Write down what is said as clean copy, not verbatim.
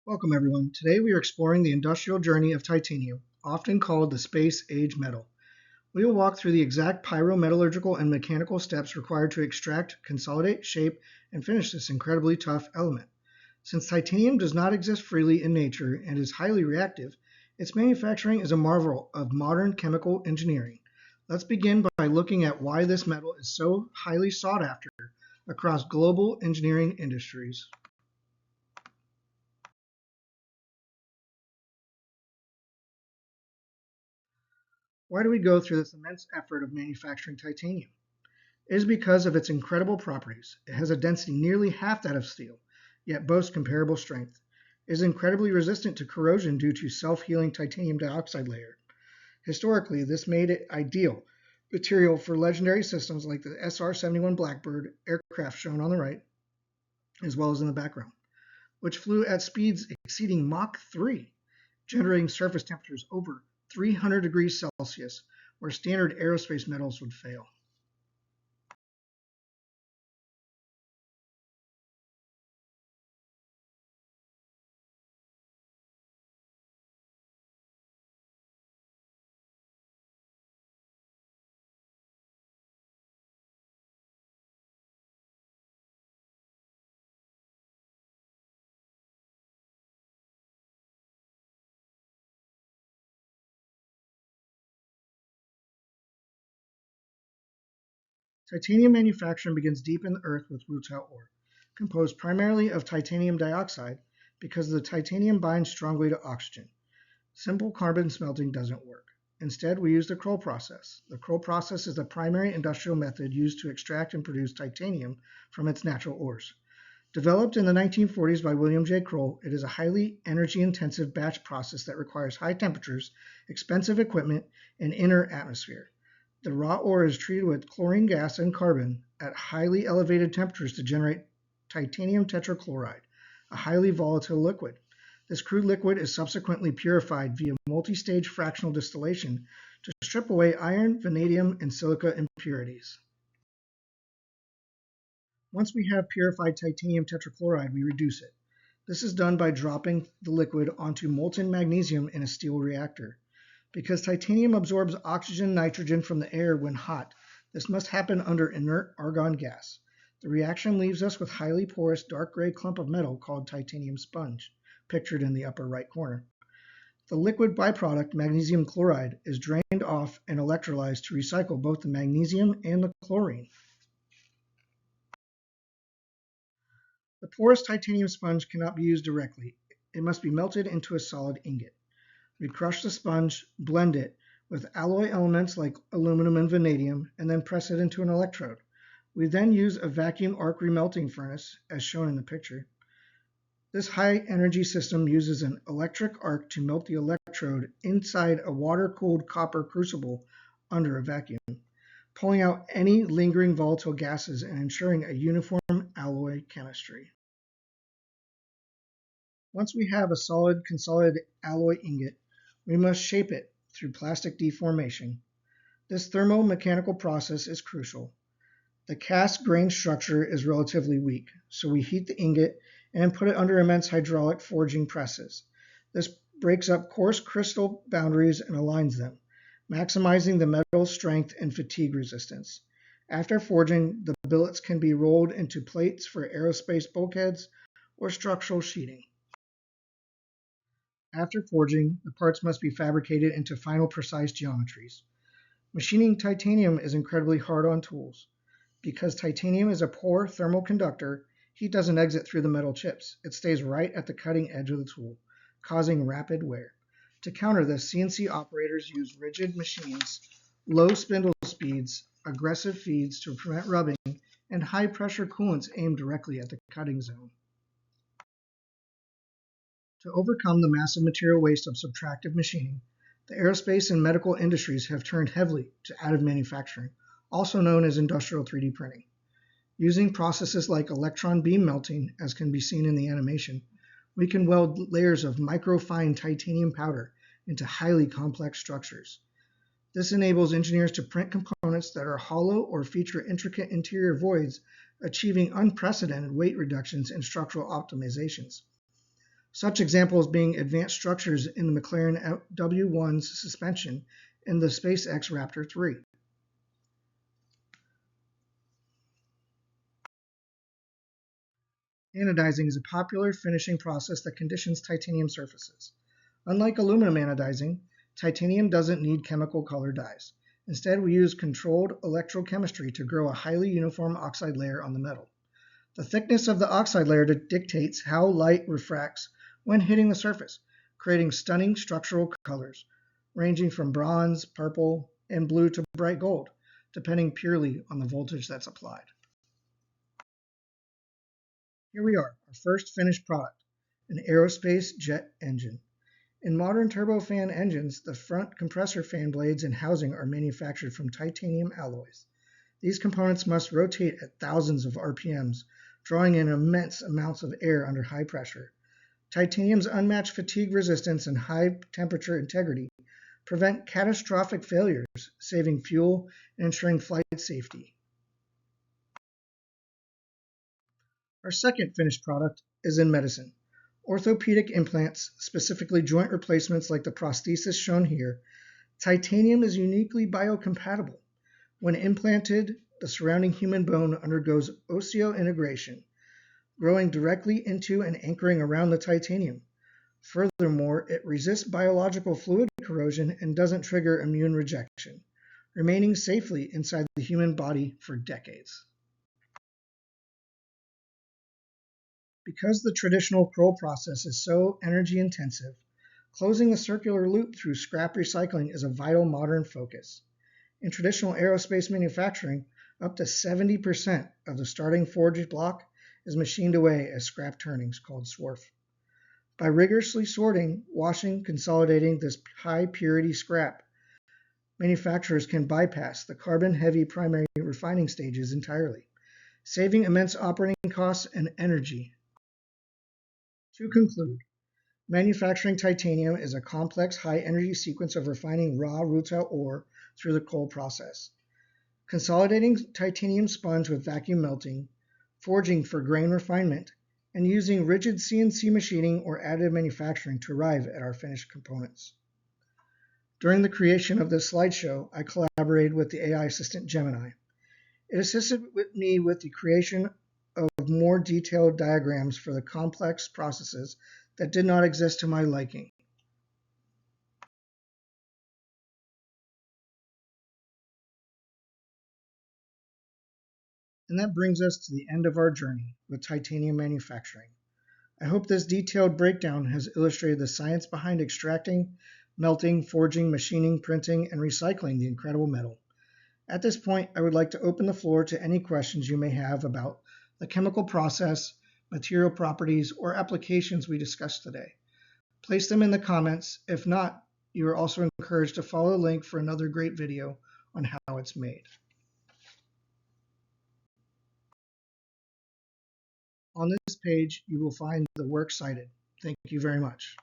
Welcome everyone. Today we are exploring the industrial journey of titanium, often called the space age metal. We will walk through the exact pyrometallurgical and mechanical steps required to extract, consolidate, shape, and finish this incredibly tough element. Since titanium does not exist freely in nature and is highly reactive, its manufacturing is a marvel of modern chemical engineering. Let's begin by looking at why this metal is so highly sought after across global engineering industries. Why do we go through this immense effort of manufacturing titanium? It is because of its incredible properties. It has a density nearly half that of steel, yet boasts comparable strength. It is incredibly resistant to corrosion due to self-healing titanium dioxide layer. Historically, this made it ideal material for legendary systems like the SR-71 Blackbird aircraft shown on the right, as well as in the background, which flew at speeds exceeding Mach 3, generating surface temperatures over 300 degrees Celsius, where standard aerospace metals would fail. Titanium manufacturing begins deep in the earth with rutile ore, composed primarily of titanium dioxide because the titanium binds strongly to oxygen. Simple carbon smelting doesn't work. Instead, we use the Kroll process. The Kroll process is the primary industrial method used to extract and produce titanium from its natural ores. Developed in the 1940s by William J. Kroll, it is a highly energy-intensive batch process that requires high temperatures, expensive equipment, and inner atmosphere. The raw ore is treated with chlorine gas and carbon at highly elevated temperatures to generate titanium tetrachloride, a highly volatile liquid. This crude liquid is subsequently purified via multi-stage fractional distillation to strip away iron, vanadium, and silica impurities. Once we have purified titanium tetrachloride, we reduce it. This is done by dropping the liquid onto molten magnesium in a steel reactor. Because titanium absorbs oxygen and nitrogen from the air when hot, this must happen under inert argon gas. The reaction leaves us with highly porous dark gray clump of metal called titanium sponge, pictured in the upper right corner. The liquid byproduct, magnesium chloride, is drained off and electrolyzed to recycle both the magnesium and the chlorine. The porous titanium sponge cannot be used directly. It must be melted into a solid ingot. We crush the sponge, blend it with alloy elements like aluminum and vanadium, and then press it into an electrode. We then use a vacuum arc remelting furnace, as shown in the picture. This high-energy system uses an electric arc to melt the electrode inside a water-cooled copper crucible under a vacuum, pulling out any lingering volatile gases and ensuring a uniform alloy chemistry. Once we have a solid consolidated alloy ingot, we must shape it through plastic deformation. This thermomechanical process is crucial. The cast grain structure is relatively weak, so we heat the ingot and put it under immense hydraulic forging presses. This breaks up coarse crystal boundaries and aligns them, maximizing the metal's strength and fatigue resistance. After forging, the billets can be rolled into plates for aerospace bulkheads or structural sheeting. After forging, the parts must be fabricated into final precise geometries. Machining titanium is incredibly hard on tools. Because titanium is a poor thermal conductor, heat doesn't exit through the metal chips. It stays right at the cutting edge of the tool, causing rapid wear. To counter this, CNC operators use rigid machines, low spindle speeds, aggressive feeds to prevent rubbing, and high-pressure coolants aimed directly at the cutting zone. To overcome the massive material waste of subtractive machining, the aerospace and medical industries have turned heavily to additive manufacturing, also known as industrial 3D printing. Using processes like electron beam melting, as can be seen in the animation, we can weld layers of microfine titanium powder into highly complex structures. This enables engineers to print components that are hollow or feature intricate interior voids, achieving unprecedented weight reductions and structural optimizations. Such examples being advanced structures in the McLaren W1's suspension and the SpaceX Raptor 3. Anodizing is a popular finishing process that conditions titanium surfaces. Unlike aluminum anodizing, titanium doesn't need chemical color dyes. Instead, we use controlled electrochemistry to grow a highly uniform oxide layer on the metal. The thickness of the oxide layer dictates how light refracts when hitting the surface, creating stunning structural colors, ranging from bronze, purple, and blue to bright gold, depending purely on the voltage that's applied. Here we are, our first finished product, an aerospace jet engine. In modern turbofan engines, the front compressor fan blades and housing are manufactured from titanium alloys. These components must rotate at thousands of RPMs, drawing in immense amounts of air under high pressure. Titanium's unmatched fatigue resistance and high temperature integrity prevent catastrophic failures, saving fuel and ensuring flight safety. Our second finished product is in medicine. Orthopedic implants, specifically joint replacements like the prosthesis shown here, titanium is uniquely biocompatible. When implanted, the surrounding human bone undergoes osseointegration, growing directly into and anchoring around the titanium. Furthermore, it resists biological fluid corrosion and doesn't trigger immune rejection, remaining safely inside the human body for decades. Because the traditional curl process is so energy intensive, closing the circular loop through scrap recycling is a vital modern focus. In traditional aerospace manufacturing, up to 70% of the starting forged block is machined away as scrap turnings called swarf. By rigorously sorting, washing, consolidating this high purity scrap, manufacturers can bypass the carbon-heavy primary refining stages entirely, saving immense operating costs and energy. To conclude, manufacturing titanium is a complex high-energy sequence of refining raw rutile ore through the coal process, consolidating titanium sponge with vacuum melting, forging for grain refinement, and using rigid CNC machining or additive manufacturing to arrive at our finished components. During the creation of this slideshow, I collaborated with the AI assistant Gemini. It assisted me with the creation of more detailed diagrams for the complex processes that did not exist to my liking. And that brings us to the end of our journey with titanium manufacturing. I hope this detailed breakdown has illustrated the science behind extracting, melting, forging, machining, printing, and recycling the incredible metal. At this point, I would like to open the floor to any questions you may have about the chemical process, material properties, or applications we discussed today. Place them in the comments. If not, you are also encouraged to follow the link for another great video on how it's made. On this page, you will find the work cited. Thank you very much.